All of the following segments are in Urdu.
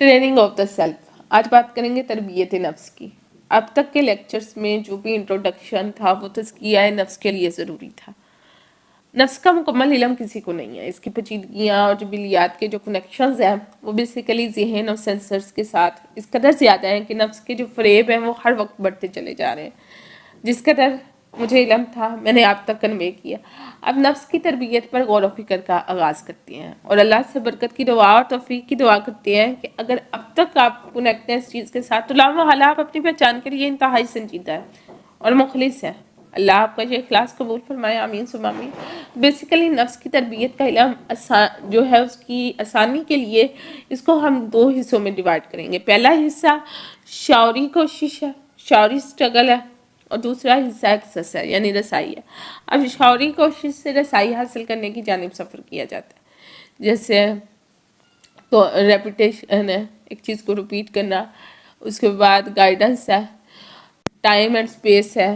Training of the self. آج بات کریں گے تربیت نفس کی. اب تک کے لیکچرز میں جو بھی انٹروڈکشن تھا وہ تزکیہ نفس کے لیے ضروری تھا. نفس کا مکمل علم کسی کو نہیں ہے. اس کی پیچیدگیاں اور جبلیات کے جو کنیکشنز ہیں وہ بیسیکلی ذہن اور سینسرز کے ساتھ اس قدر زیادہ ہیں کہ نفس کے جو فریب ہیں وہ ہر وقت بڑھتے چلے جا رہے ہیں. جس قدر مجھے علم تھا میں نے آپ تک کنوے کیا. اب نفس کی تربیت پر غور و فکر کا آغاز کرتے ہیں اور اللہ سے برکت کی دعا اور توفیق کی دعا کرتے ہیں کہ اگر اب تک آپ کنیکٹ ہیں اس چیز کے ساتھ تو لامحالہ آپ اپنی پہچان کے لیے انتہائی سنجیدہ ہے اور مخلص ہے. اللہ آپ کا یہ اخلاص قبول فرمائے. آمین ثم آمین. بیسیکلی نفس کی تربیت کا علم جو ہے اس کی آسانی کے لیے اس کو ہم دو حصوں میں ڈیوائڈ کریں گے. پہلا حصہ شعوری کوشش ہے، شعوری سٹرگل ہے، اور دوسرا حصہ ایکسس ہے یعنی رسائی ہے. اب شعوری کوشش سے رسائی حاصل کرنے کی جانب سفر کیا جاتا ہے، جیسے تو ریپیٹیشن ہے، ایک چیز کو ریپیٹ کرنا. اس کے بعد گائیڈنس ہے، ٹائم اینڈ اسپیس ہے،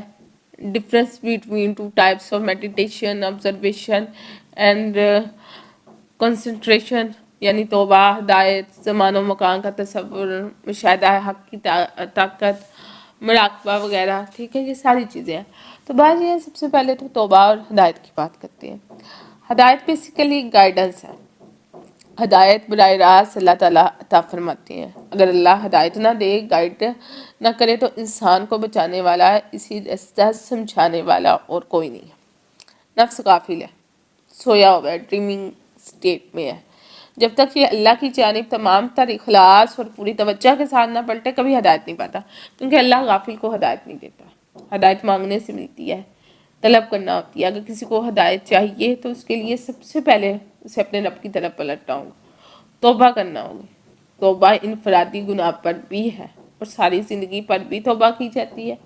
difference between two types of meditation, observation and concentration یعنی توبہ، ہدایت، زمان و مکان کا تصور، مشاہدہ حق کی طاقت، مراقبہ وغیرہ. ٹھیک ہے، یہ ساری چیزیں ہیں. تو بات یہ ہے سب سے پہلے تو توبہ اور ہدایت کی بات کرتے ہیں. ہدایت بیسیکلی گائیڈنس ہے. ہدایت براہ راست اللہ تعالیٰ عطا فرماتے ہیں. اگر اللہ ہدایت نہ دے، گائیڈ نہ کرے تو انسان کو بچانے والا، اسی رستہ سمجھانے والا اور کوئی نہیں ہے. نفس غافل ہے، سویا ہوا ہے، ڈریمنگ سٹیٹ میں ہے. جب تک یہ اللہ کی جانب تمام تر اخلاص اور پوری توجہ کے ساتھ نہ پلٹے کبھی ہدایت نہیں پاتا، کیونکہ اللہ غافل کو ہدایت نہیں دیتا. ہدایت مانگنے سے ملتی ہے، طلب کرنا ہوتی ہے. اگر کسی کو ہدایت چاہیے تو اس کے لیے سب سے پہلے اسے اپنے رب کی طرف پلٹنا ہوگا، توبہ کرنا ہوگی. توبہ انفرادی گناہ پر بھی ہے اور ساری زندگی پر بھی توبہ کی جاتی ہے.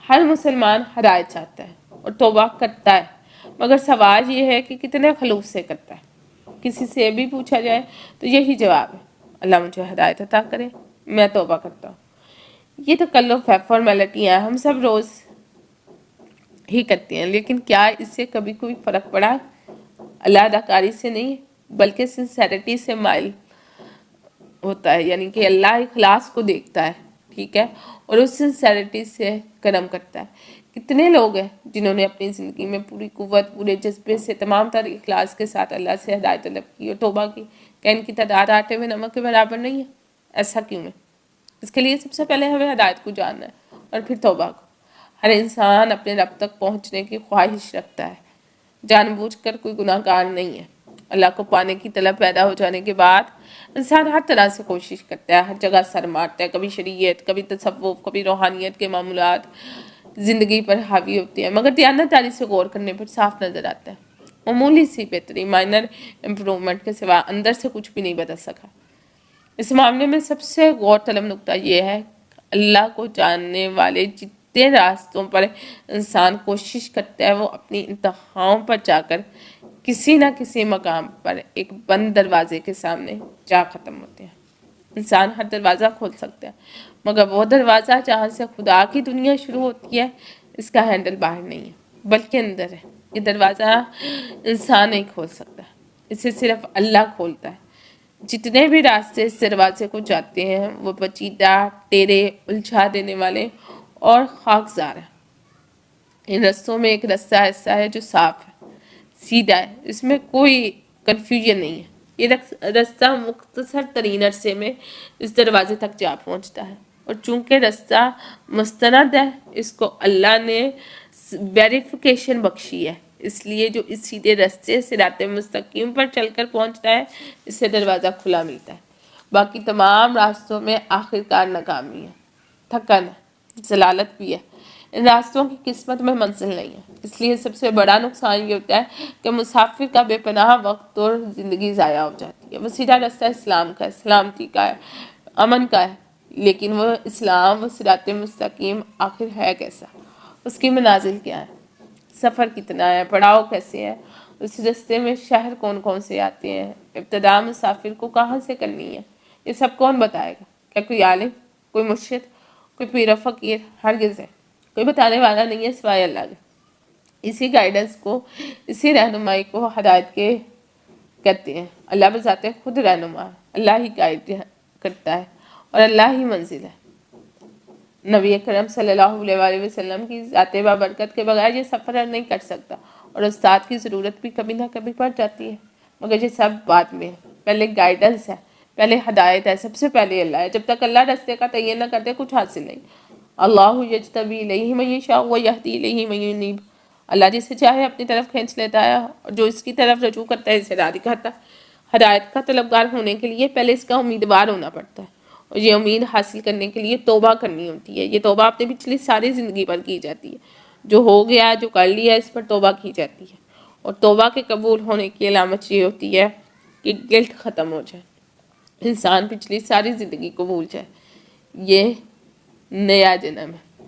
ہر مسلمان ہدایت چاہتا ہے اور توبہ کرتا ہے، مگر سوال یہ ہے کہ کتنے خلوص سے کرتا ہے. کسی سے بھی پوچھا جائے تو یہی جواب ہے، اللہ مجھے ہدایت عطا کرے، میں توبہ کرتا ہوں. یہ تکلف ہے، فارمیلٹی ہے، ہم سب روز ہی کرتے ہیں. لیکن کیا اس سے کبھی کوئی فرق پڑا؟ اللہ اداکاری سے نہیں بلکہ سنسیریٹی سے مائل ہوتا ہے، یعنی کہ اللہ اخلاص کو دیکھتا ہے. ٹھیک ہے، اور اس سنسیریٹی سے کرم کرتا ہے. کتنے لوگ ہیں جنہوں نے اپنی زندگی میں پوری قوت، پورے جذبے سے، تمام تر اخلاص کے ساتھ اللہ سے ہدایت طلب کی اور توبہ کی. کہ ان کی تعداد آٹے میں نمک کے برابر نہیں ہے؟ ایسا کیوں ہے؟ اس کے لیے سب سے پہلے ہمیں ہدایت کو جاننا ہے اور پھر توبہ کو. ہر انسان اپنے رب تک پہنچنے کی خواہش رکھتا ہے، جان بوجھ کر کوئی گناہ گار نہیں ہے. اللہ کو پانے کی طلب پیدا ہو جانے کے بعد انسان ہر طرح سے کوشش کرتا ہے، ہر جگہ سر مارتا ہے. کبھی شریعت، کبھی تصوف، کبھی روحانیت کے معمولات زندگی پر حاوی ہوتے ہیں، مگر دیانتداری سے غور کرنے پر صاف نظر آتا ہے معمولی سی بہتری، مائنر امپرومنٹ کے سوا اندر سے کچھ بھی نہیں بدل سکا. اس معاملے میں سب سے غور طلب نقطہ یہ ہے کہ اللہ کو جاننے والے جتنے راستوں پر انسان کوشش کرتا ہے وہ اپنی انتہاؤں پر جا کر کسی نہ کسی مقام پر ایک بند دروازے کے سامنے جا ختم ہوتے ہیں. انسان ہر دروازہ کھول سکتا ہے، مگر وہ دروازہ جہاں سے خدا کی دنیا شروع ہوتی ہے اس کا ہینڈل باہر نہیں ہے بلکہ اندر ہے. یہ دروازہ انسان نہیں کھول سکتا، اسے صرف اللہ کھولتا ہے. جتنے بھی راستے اس دروازے کو جاتے ہیں وہ پیچیدہ، ٹیڑے، الجھا دینے والے اور خاکسار ہیں. ان رستوں میں ایک رستہ ایسا ہے جو صاف ہے، سیدھا ہے، اس میں کوئی کنفیوژن نہیں ہے. یہ رستہ مختصر ترین عرصے میں اس دروازے تک جا پہنچتا ہے، اور چونکہ رستہ مستند ہے اس کو اللہ نے ویریفیکیشن بخشی ہے، اس لیے جو اس سیدھے رستے صراط مستقیم پر چل کر پہنچتا ہے اس سے دروازہ کھلا ملتا ہے. باقی تمام راستوں میں آخرکار ناکامی ہے، تھکن ہے، ضلالت بھی ہے. ان راستوں کی قسمت میں منزل نہیں ہے. اس لیے سب سے بڑا نقصان یہ ہوتا ہے کہ مسافر کا بے پناہ وقت اور زندگی ضائع ہو جاتی ہے. وہ سیدھا راستہ اسلام کا ہے، سلامتی کا ہے، امن کا ہے، لیکن وہ اسلام، وہ صراط مستقیم آخر ہے کیسا؟ اس کی منازل کیا ہے؟ سفر کتنا ہے؟ پڑاؤ کیسے ہے؟ اس رستے میں شہر کون کون سے آتے ہیں؟ ابتدا مسافر کو کہاں سے کرنی ہے؟ یہ سب کون بتائے گا؟ کیا کوئی عالم، کوئی مرشد، کوئی پیر و فقیر؟ ہرگز ہے کوئی بتانے والا نہیں ہے سوائے اللہ کے. اسی گائیڈنس کو، اسی رہنمائی کو ہدایت کے کہتے ہیں. اللہ بذات خود رہنما ہے، اللہ ہی گائیڈ کرتا ہے اور اللہ ہی منزل ہے۔ نبی اکرم صلی اللہ علیہ وسلم کی ذات بابرکت کے بغیر یہ سفر نہیں کر سکتا، اور استاد کی ضرورت بھی کبھی نہ کبھی پڑ جاتی ہے، مگر یہ سب بعد میں ہے۔ پہلے گائیڈنس ہے، پہلے ہدایت ہے، سب سے پہلے اللہ ہے۔ جب تک اللہ راستے کا تعین نہ کرتے کچھ حاصل نہیں۔ اللہ یجتبی الیہ من یشاء ویہدی الیہ من ینیب، اللہ جسے چاہے اپنی طرف کھینچ لیتا ہے، اور جو اس کی طرف رجوع کرتا ہے اسے راہ دکھاتا ہے۔ ہدایت کا طلبگار ہونے کے لیے پہلے اس کا امیدوار ہونا پڑتا ہے، اور یہ امید حاصل کرنے کے لیے توبہ کرنی ہوتی ہے۔ یہ توبہ اپنے پچھلی ساری زندگی پر کی جاتی ہے، جو ہو گیا، جو کر لیا، اس پر توبہ کی جاتی ہے۔ اور توبہ کے قبول ہونے کی علامت یہ ہوتی ہے کہ گلٹ ختم ہو جائے، انسان پچھلی ساری زندگی کو بھول جائے۔ یہ نیا جنم ہے،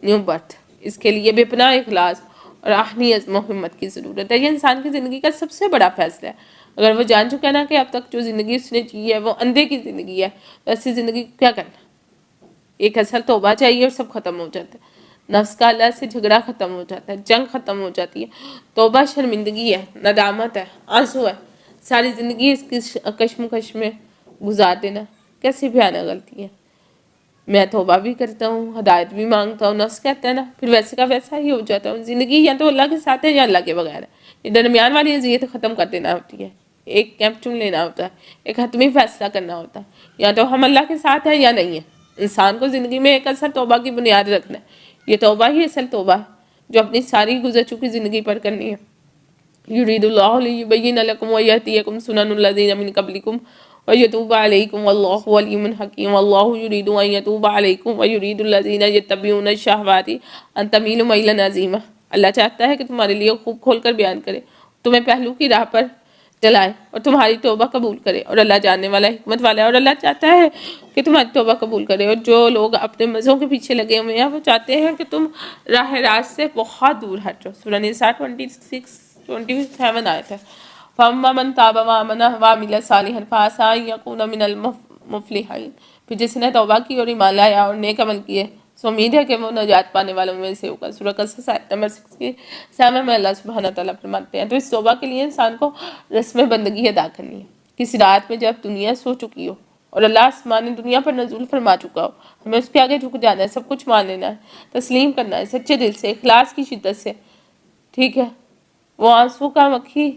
نیو برتھ۔ اس کے لیے بے پناہ اخلاص اور آہنی عزم و ہمت کی ضرورت ہے۔ یہ انسان کی زندگی کا سب سے بڑا فیصلہ ہے۔ اگر وہ جان چکا نا کہ اب تک جو زندگی اس نے جی ہے وہ اندھے کی زندگی ہے، تو ایسی زندگی کو کیا کرنا؟ ایک اصل توبہ چاہیے اور سب ختم ہو جاتا ہے۔ نفس کا اللہ سے جھگڑا ختم ہو جاتا ہے، جنگ ختم ہو جاتی ہے۔ توبہ شرمندگی ہے، ندامت ہے، آنسو ہے۔ ساری زندگی اس کی کشمکش میں گزار دینا کیسی بھیانک غلطی ہے۔ میں توبہ بھی کرتا ہوں، ہدایت بھی مانگتا ہوں، نفس کہتا ہے نا، پھر ویسے کا ویسا ہی ہو جاتا ہوں۔ زندگی یا تو اللہ کے ساتھ ہے یا اللہ کے بغیر ہے۔ یہ درمیان والی اذیت ختم کر دینا ہوتی ہے، ایک کیمپ چن لینا ہوتا ہے، ایک حتمی فیصلہ کرنا ہوتا ہے، یا تو ہم اللہ کے ساتھ ہیں یا نہیں ہیں۔ انسان کو زندگی میں ایک اصل توبہ کی بنیاد رکھنا ہے۔ یہ توبہ ہی اصل توبہ ہے جو اپنی ساری گزر چکی زندگی پر کرنی ہے۔ یرید اللہ لیبین لکم ویہدیکم سنن الذین من قبلکم ویتوب علیکم واللہ علیم حکیم واللہ یرید ان یتوب علیکم ویرید الذین یتبعون الشہوات ان تمیلوا میلا عظیما۔ اللہ چاہتا ہے کہ تمہارے لیے خوب کھول کر بیان کرے، تمہیں پہلو کی راہ پر چلائے اور تمہاری توبہ قبول کرے، اور اللہ جاننے والا حکمت والا ہے، اور اللہ چاہتا ہے کہ تمہاری توبہ قبول کرے۔ اور جو لوگ اپنے مزوں کے پیچھے لگے ہوئے ہیں وہ چاہتے ہیں کہ تم راہ راست سے بہت دور ہٹ جاؤ۔ سورہ نساء 27 آیت ہے۔ فَأَمَّا مَن تَابَ وَآمَنَ وَعَمِلَ صَالِحًا فَعَسَىٰ أَن يَكُونَ مِنَ الْمُفْلِحِينَ، پھر جس نے توبہ کی اور ایمان لایا اور نیک عمل کیے سو امید ہے کہ وہ نجات پانے والوں میں سے ہوگا۔ سورہ قصص آیت نمبر 67 میں اللہ سبحانہ تعالیٰ فرماتے ہیں۔ تو اس توبہ کے لیے انسان کو رسم بندگی ادا کرنی ہے۔ کسی رات میں جب دنیا سو چکی ہو اور اللہ آسمان دنیا پر نزول فرما چکا ہو، ہمیں اس کے آگے جھک جانا ہے، سب کچھ مان لینا ہے، تسلیم کرنا ہے، سچے دل سے، اخلاص کی شدت سے، ٹھیک ہے۔ وہ آنسو کا مکھی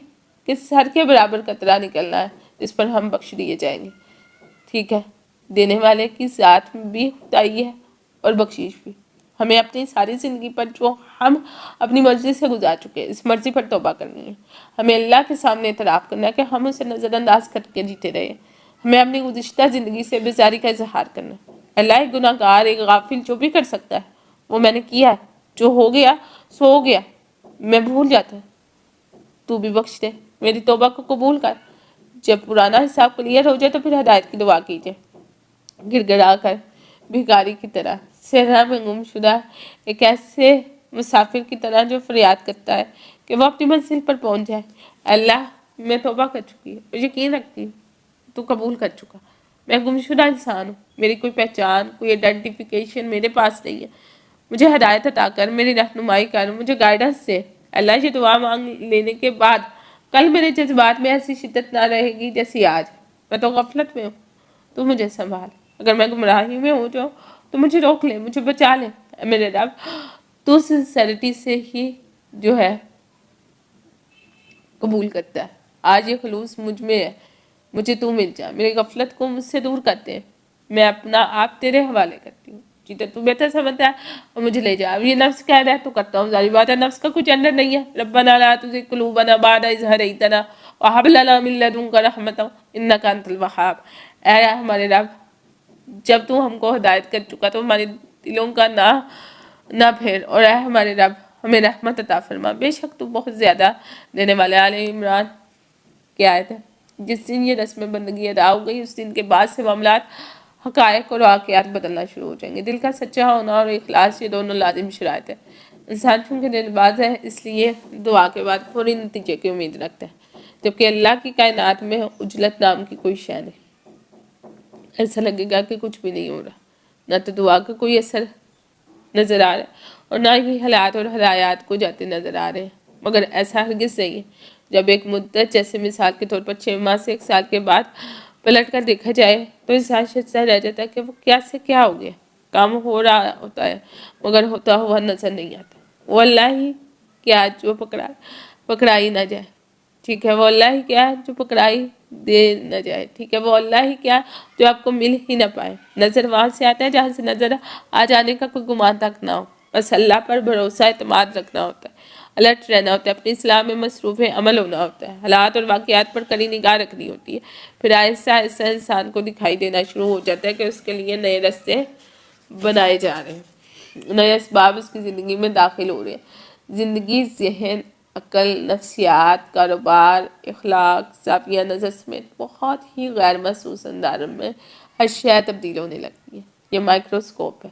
کے سر کے برابر قطرہ نکلنا ہے جس پر ہم بخش دیے جائیں گے، ٹھیک ہے۔ دینے والے کی ذات بھی خدائی ہے اور بخشش بھی۔ ہمیں اپنی ساری زندگی پر جو ہم اپنی مرضی سے گزار چکے اس مرضی پر توبہ کرنی ہے۔ ہمیں اللہ کے سامنے اعتراف کرنا ہے کہ ہم اسے نظر انداز کر کے جیتے رہے۔ ہمیں اپنی گزشتہ زندگی سے بیزاری کا اظہار کرنا ہے۔ اللہ ایک گناہ گار، ایک غافل جو بھی کر سکتا ہے وہ میں نے کیا ہے، جو ہو گیا سو ہو گیا، میں بھول جاتا ہوں، تو بھی بخش دے، میری توبہ کو قبول کر۔ جب پرانا حساب کلیئر ہو جائے تو پھر ہدایت کی دعا کیجیے، گڑ گڑا کر بھکاری کی طرح، صحرا میں گم شدہ ایک ایسے مسافر کی طرح جو فریاد کرتا ہے کہ وہ اپنی منزل پر پہنچ جائے۔ اللہ میں توبہ کر چکی ہوں اور یقین رکھتی ہوں تو قبول کر چکا، میں گمشدہ انسان ہوں، میری کوئی پہچان، کوئی آئیڈینٹیفیکیشن میرے پاس نہیں ہے، مجھے ہدایت عطا کر، میری رہنمائی کر، مجھے گائیڈنس دے۔ اللہ یہ دعا مانگ لینے کے بعد کل میرے جذبات میں ایسی شدت نہ رہے گی جیسی آج، میں تو غفلت میں ہوں، تو مجھے سنبھال، اگر میں گمراہی میں ہو جاؤں تو مجھے روک لے، مجھے بچا لے اے میرے رب۔ تو سنسیریٹی سے ہی جو ہے قبول کرتا ہے۔ آج یہ خلوص مجھ میں ہے، مجھے تو مل جا، میری غفلت کو مجھ سے دور کرتے ہیں، میں اپنا آپ تیرے حوالے کرتی ہوں، جیتے تو بہتر سمجھتا ہے اور مجھے لے جا۔ اب یہ نفس کہہ رہا ہے تو کرتا ہوں، ظاہر بات ہے نفس کا کوئی جنڈر نہیں ہے۔ ربنا لا تزغ قلوبنا بعد إذ هديتنا وهب لنا من لدنك رحمة إنك أنت الوهاب۔ اے ہمارے رب، جب تو ہم کو ہدایت کر چکا تو ہمارے دلوں کا نہ پھیر، اور اے ہمارے رب ہمیں رحمت عطا فرما، بے شک تو بہت زیادہ دینے والا۔ آل عمران کی آیت ہے۔ جس دن یہ رسم بندگی ادا ہو گئی اس دن کے بعد سے معاملات، حقائق اور واقعات بدلنا شروع ہو جائیں گے۔ دل کا سچا ہونا اور اخلاص یہ دونوں لازم شرائط ہے۔ انسان چونکہ دل باز ہے اس لیے دعا کے بعد فوری نتیجے کی امید رکھتا ہے، جبکہ اللہ کی کائنات میں عجلت نام کی کوئی شے نہیں۔ ایسا لگے گا کہ کچھ بھی نہیں ہو رہا، نہ تو دعا کا کوئی اثر نظر آ رہا ہے اور نہ ہی حالات اور ہدایات کو جاتے نظر آ رہے ہیں، مگر ایسا ہرگز نہیں ہے۔ جب ایک مدت، جیسے مثال کے طور پر 6 ماہ سے 1 سال کے بعد پلٹ کر دیکھا جائے تو انسان شرمندہ رہ جاتا ہے کہ وہ کیا سے کیا ہو گیا، کام ہو رہا ہوتا ہے مگر ہوتا ہوا نظر نہیں آتا۔ وہ اللہ ہی کیا جو پکڑائی نہ جائے، ٹھیک ہے، وہ اللہ ہی کیا جو پکڑائی دے نہ جائے، ٹھیک ہے، وہ اللہ ہی کیا جو آپ کو مل ہی نہ پائے۔ نظر وہاں سے آتا ہے جہاں سے نظر آ جانے کا کوئی گمان تک نہ ہو، بس اللہ پر بھروسہ اعتماد رکھنا ہوتا ہے، الرٹ رہنا ہوتا ہے، اپنی اصلاح میں مصروف عمل ہونا ہوتا ہے، حالات اور واقعات پر کڑی نگاہ رکھنی ہوتی ہے۔ پھر آہستہ آہستہ انسان کو دکھائی دینا شروع ہو جاتا ہے کہ اس کے لیے نئے راستے بنائے جا رہے ہیں، نئے اسباب اس کی زندگی میں داخل ہو رہے ہیں۔ زندگی، ذہن، عقل، نفسیات، کاروبار، اخلاق، زاویہ نظر سمیت بہت ہی غیر محسوس انداز میں ہر شے تبدیل ہونے لگتی ہے۔ یہ مائکروسکوپ ہے،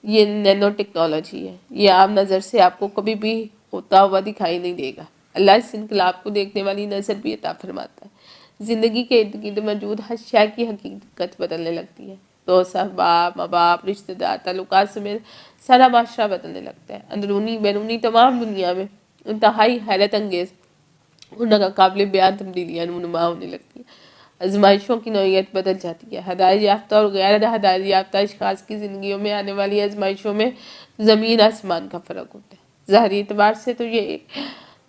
یہ نینو ٹیکنالوجی ہے، یہ عام نظر سے آپ کو کبھی بھی ہوتا ہوا دکھائی نہیں دے گا۔ اللہ اس انقلاب کو دیکھنے والی نظر بھی عطا فرماتا ہے۔ زندگی کے ارد گرد موجود ہر شے کی حقیقت بدلنے لگتی ہے، دوست، احباب، ماں باپ، رشتہ دار، تعلقات سمیت سارا معاشرہ بدلنے لگتا ہے۔ اندرونی بیرونی تمام دنیا میں انتہائی حیرت انگیز اور ناقابل بیان تبدیلیاں رونما ہونے لگتی ہیں۔ آزمائشوں کی نوعیت بدل جاتی ہے۔ ہدایت یافتہ اور غیر ہدایت یافتہ اشخاص کی زندگیوں میں آنے والی آزمائشوں میں زمین آسمان کا فرق ہوتا ہے۔ ظاہری اعتبار سے تو یہ ایک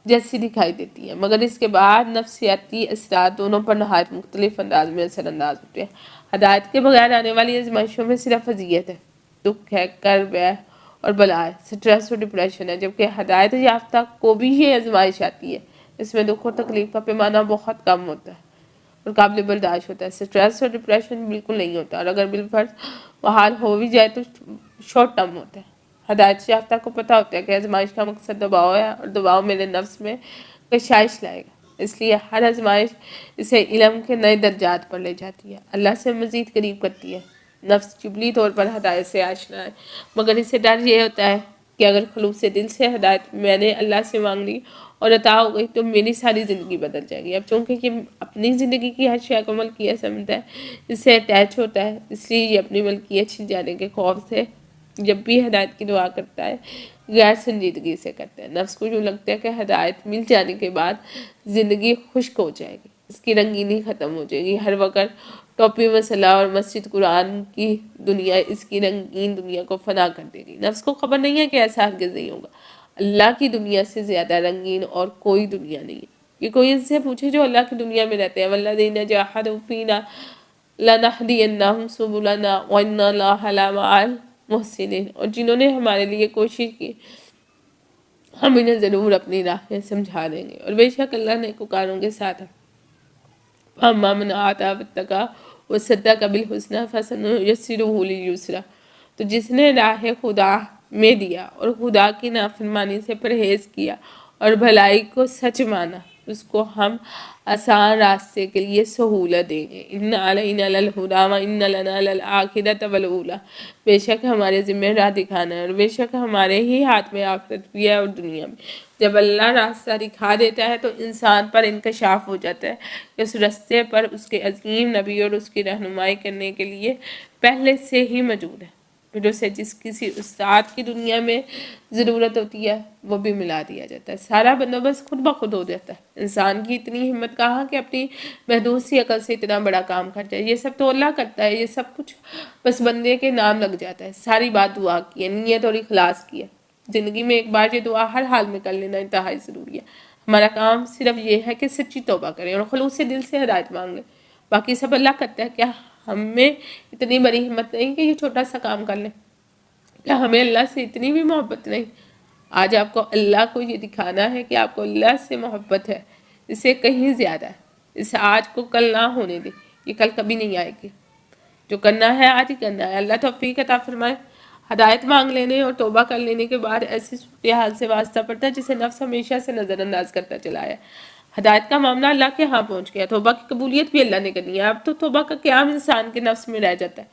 جیسی دکھائی دیتی ہے، مگر اس کے بعد نفسیاتی اثرات دونوں پر نہایت مختلف انداز میں اثر انداز ہوتے ہیں۔ ہدایت کے بغیر آنے والی آزمائشوں میں صرف اذیت ہے، دکھ ہے، کرب ہے اور بلا ہے، سٹریس اور ڈپریشن ہے، جبکہ ہدایت یافتہ کو بھی یہ آزمائش آتی ہے، اس میں دکھ اور تکلیف کا پیمانہ بہت کم ہوتا ہے اور قابل برداشت ہوتا ہے۔ سٹریس اور ڈپریشن بالکل نہیں ہوتا، اور اگر بالفرض وہ حال ہو بھی جائے تو شارٹ ٹرم ہوتا ہے۔ ہدایت یافتہ کو پتہ ہوتا ہے کہ آزمائش کا مقصد دباؤ ہے، اور دباؤ میرے نفس میں کشائش لائے گا، اس لیے ہر آزمائش اسے علم کے نئے درجات پر لے جاتی ہے، اللہ سے مزید قریب کرتی ہے۔ نفس جبلی طور پر ہدایت سے آشنا ہے، مگر اسے ڈر یہ ہوتا ہے کہ اگر خلوص دل سے ہدایت میں نے اللہ سے مانگ لی اور عطا ہو گئی تو میری ساری زندگی بدل جائے گی۔ اب چونکہ یہ اپنی زندگی کی ہر شے کو ملکیت سمجھتا ہے، اس سے اٹیچ ہوتا ہے، اس لیے یہ اپنی ملکیت چھن جانے کے خوف سے جب بھی ہدایت کی دعا کرتا ہے غیر سنجیدگی سے کرتا ہے۔ نفس کو یوں لگتا ہے کہ ہدایت مل جانے کے بعد زندگی خشک ہو جائے گی، اس کی رنگینی ختم ہو جائے گی، ہر وقت ٹوپی مسئلہ اور مسجد قرآن کی دنیا اس کی رنگین دنیا کو فنا کر دے گی۔ نفس کو خبر نہیں ہے کہ ایسا ہرگز نہیں ہوگا، اللہ کی دنیا سے زیادہ رنگین اور کوئی دنیا نہیں ہے۔ یہ کوئی ان سے پوچھے جو اللہ کی دنیا میں رہتے ہیں، وَالَّذِينَ جَاهَدُوا فِينَا لَنَهْدِيَنَّهُمْ سُبُلَنَا وَإِنَّ اللَّهَ لَمَعَ الْمُحْسِنِينَ، اور جنہوں نے ہمارے لیے کوشش کی ہم انہیں ضرور اپنی راہیں سمجھا دیں گے، اور بے شک اللہ نیکوکاروں کے ساتھ ہے۔ فَأَمَّا مَنْ آتَىٰ وَاتَّقَىٰ وَصَدَّقَ بِالْحُسْنَىٰ فَسَنُيَسِّرُهُ لِلْيُسْرَىٰ، تو جس نے راہ خدا میں دیا اور خدا کی نافرمانی سے پرہیز کیا اور بھلائی کو سچ مانا، اس کو ہم آسان راستے کے لیے سہولت دیں گے۔ اِنَّ عَلَيْنَا لَلْهُدَىٰ وَإِنَّ لَنَا لَلْآخِرَةَ وَالْأُولَىٰ، بے شک ہمارے ذمہ راہ دکھانا ہے اور بے شک ہمارے ہی ہاتھ میں آخرت بھی ہے اور دنیا میں۔ جب اللہ راستہ دکھا دیتا ہے تو انسان پر انکشاف ہو جاتا ہے کہ اس راستے پر اس کے عظیم نبی اور اس کی رہنمائی کرنے کے لیے پہلے سے ہی موجود ہے، پھر اسے جس کسی استاد کی دنیا میں ضرورت ہوتی ہے وہ بھی ملا دیا جاتا ہے، سارا بندوبست خود بخود ہو جاتا ہے۔ انسان کی اتنی ہمت کہاں کہ اپنی محدود سی عقل سے اتنا بڑا کام کر جائے، یہ سب تو اللہ کرتا ہے، یہ سب کچھ بس بندے کے نام لگ جاتا ہے۔ ساری بات دعا کی ہے، نیت اور اخلاص کی ہے۔ زندگی میں ایک بار یہ دعا ہر حال میں کر لینا انتہائی ضروری ہے۔ ہمارا کام صرف یہ ہے کہ سچی توبہ کریں اور خلوص سے دل سے ہدایت مانگ لیں، باقی سب اللہ کرتا ہے۔ کیا ہمیں اتنی بڑی ہمت نہیں کہ یہ چھوٹا سا کام کر لیں؟ کیا ہمیں اللہ سے اتنی بھی محبت نہیں؟ آج آپ کو اللہ کو یہ دکھانا ہے کہ آپ کو اللہ سے محبت ہے، اس سے کہیں زیادہ ہے۔ اس آج کو کل نہ ہونے دیں، یہ کل کبھی نہیں آئے گی۔ جو کرنا ہے آج ہی کرنا ہے۔ اللہ توفیق عطا فرمائے۔ ہدایت مانگ لینے اور توبہ کر لینے کے بعد ایسی صورتحال سے واسطہ پڑتا ہے جسے نفس ہمیشہ سے نظر انداز کرتا چلا ہے۔ ہدایت کا معاملہ اللہ کے ہاں پہنچ گیا، توبہ کی قبولیت بھی اللہ نے کرنی ہے۔ اب تو توبہ کا قیام انسان کے نفس میں رہ جاتا ہے۔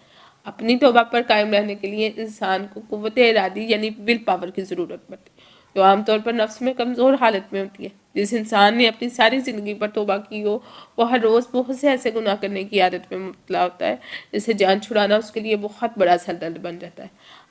اپنی توبہ پر قائم رہنے کے لیے انسان کو قوت ارادی یعنی ول پاور کی ضرورت پڑتی ہے، جو عام طور پر نفس میں کمزور حالت میں ہوتی ہے۔ جس انسان نے اپنی ساری زندگی پر توبہ کی ہو وہ ہر روز بہت سے ایسے گناہ کرنے کی عادت میں مبتلا ہوتا ہے جس سے جان چھڑانا اس کے لیے بہت بڑا سردرد بن جاتا ہے۔